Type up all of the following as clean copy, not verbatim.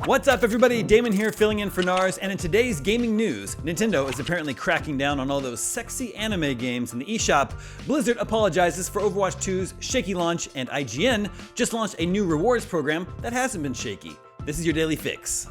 What's up everybody, Damon here filling in for Nars, and in today's gaming news, Nintendo is apparently cracking down on all those sexy anime games in the eShop, Blizzard apologizes for Overwatch 2's shaky launch, and IGN just launched a new rewards program that hasn't been shaky. This is your Daily Fix.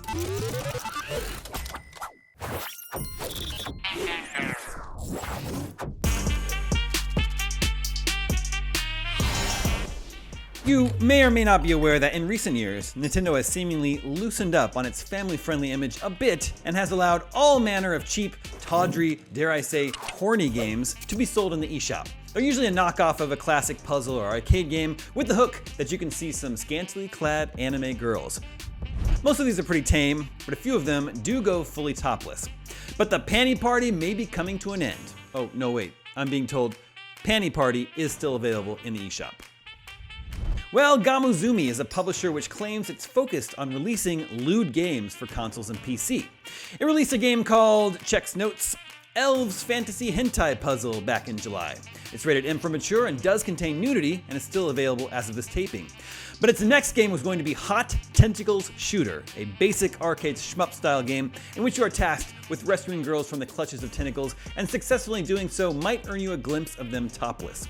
You may or may not be aware that in recent years, Nintendo has seemingly loosened up on its family-friendly image a bit and has allowed all manner of cheap, tawdry, dare I say, horny games to be sold in the eShop. They're usually a knockoff of a classic puzzle or arcade game with the hook that you can see some scantily clad anime girls. Most of these are pretty tame, but a few of them do go fully topless. But the Panty Party may be coming to an end. Oh, no wait, I'm being told Panty Party is still available in the eShop. Well, Gamuzumi is a publisher which claims it's focused on releasing lewd games for consoles and PC. It released a game called, checks notes, Elves Fantasy Hentai Puzzle back in July. It's rated M for mature and does contain nudity and is still available as of this taping. But its next game was going to be Hot Tentacles Shooter, a basic arcade shmup style game in which you are tasked with rescuing girls from the clutches of tentacles, and successfully doing so might earn you a glimpse of them topless.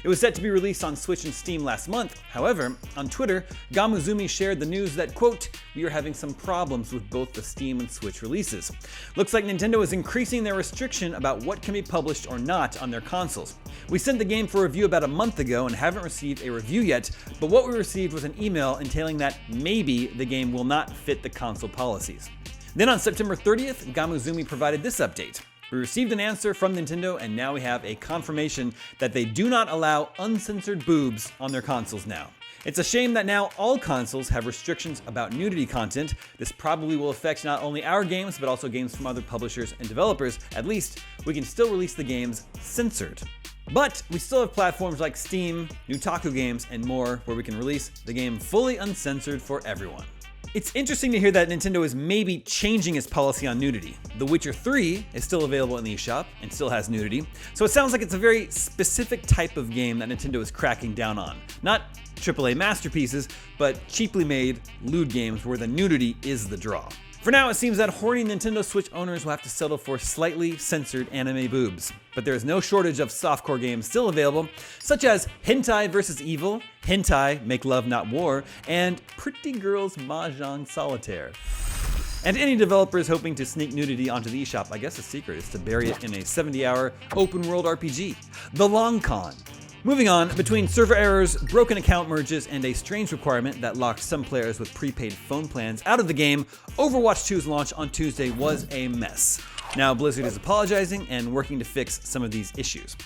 It was set to be released on Switch and Steam last month. However, on Twitter, Gamuzumi shared the news that, quote, "We are having some problems with both the Steam and Switch releases. Looks like Nintendo is increasing their restriction about what can be published or not on their consoles. We sent the game for review about a month ago and haven't received a review yet, but what we received was an email entailing that maybe the game will not fit the console policies." Then on September 30th, Gamuzumi provided this update. "We received an answer from Nintendo and now we have a confirmation that they do not allow uncensored boobs on their consoles now. It's a shame that now all consoles have restrictions about nudity content. This probably will affect not only our games, but also games from other publishers and developers. At least, we can still release the games censored. But we still have platforms like Steam, Nutaku Games, and more where we can release the game fully uncensored for everyone." It's interesting to hear that Nintendo is maybe changing its policy on nudity. The Witcher 3 is still available in the eShop and still has nudity, so it sounds like it's a very specific type of game that Nintendo is cracking down on. Not AAA masterpieces, but cheaply made, lewd games where the nudity is the draw. For now, it seems that horny Nintendo Switch owners will have to settle for slightly censored anime boobs. But there is no shortage of softcore games still available, such as Hentai vs. Evil, Hentai Make Love Not War, and Pretty Girls Mahjong Solitaire. And any developers hoping to sneak nudity onto the eShop, I guess the secret is to bury it in a 70-hour open-world RPG, The Long Con. Moving on, between server errors, broken account merges, and a strange requirement that locked some players with prepaid phone plans out of the game, Overwatch 2's launch on Tuesday was a mess. Now Blizzard is apologizing and working to fix some of these issues.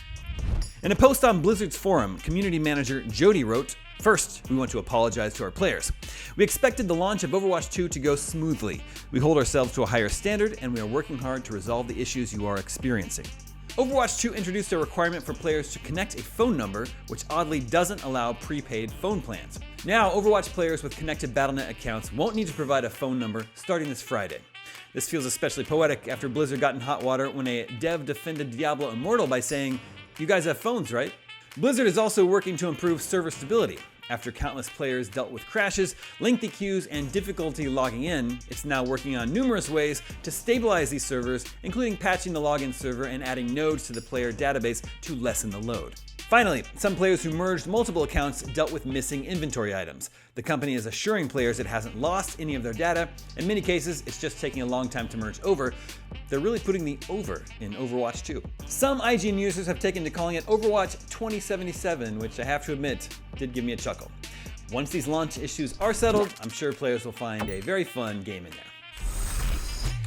In a post on Blizzard's forum, community manager Jody wrote, "First, we want to apologize to our players. We expected the launch of Overwatch 2 to go smoothly. We hold ourselves to a higher standard, and we are working hard to resolve the issues you are experiencing." Overwatch 2 introduced a requirement for players to connect a phone number, which oddly doesn't allow prepaid phone plans. Now, Overwatch players with connected Battle.net accounts won't need to provide a phone number starting this Friday. This feels especially poetic after Blizzard got in hot water when a dev defended Diablo Immortal by saying, "You guys have phones, right?" Blizzard is also working to improve server stability. After countless players dealt with crashes, lengthy queues, and difficulty logging in, it's now working on numerous ways to stabilize these servers, including patching the login server and adding nodes to the player database to lessen the load. Finally, some players who merged multiple accounts dealt with missing inventory items. The company is assuring players it hasn't lost any of their data. In many cases, it's just taking a long time to merge over. They're really putting the over in Overwatch 2. Some IGN users have taken to calling it Overwatch 2077, which I have to admit did give me a chuckle. Once these launch issues are settled, I'm sure players will find a very fun game in there.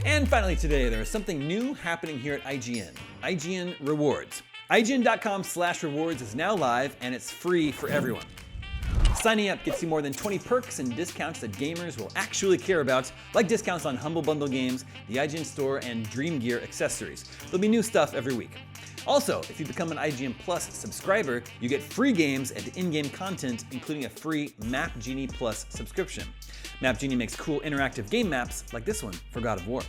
And finally today, there is something new happening here at IGN, IGN Rewards. IGN.com/rewards is now live and it's free for everyone. Signing up gets you more than 20 perks and discounts that gamers will actually care about, like discounts on Humble Bundle games, the IGN Store, and Dream Gear accessories. There'll be new stuff every week. Also, if you become an IGN Plus subscriber, you get free games and in-game content, including a free Map Genie Plus subscription. Map Genie makes cool interactive game maps like this one for God of War.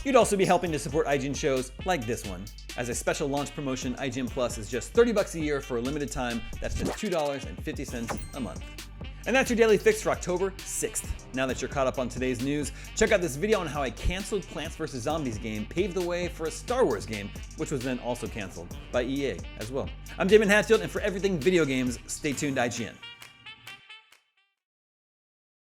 You'd also be helping to support IGN shows like this one. As a special launch promotion, IGN Plus is just $30 a year for a limited time. That's just $2.50 a month. And that's your Daily Fix for October 6th. Now that you're caught up on today's news, check out this video on how a canceled Plants vs. Zombies game paved the way for a Star Wars game, which was then also canceled by EA as well. I'm Damon Hatfield, and for everything video games, stay tuned to IGN.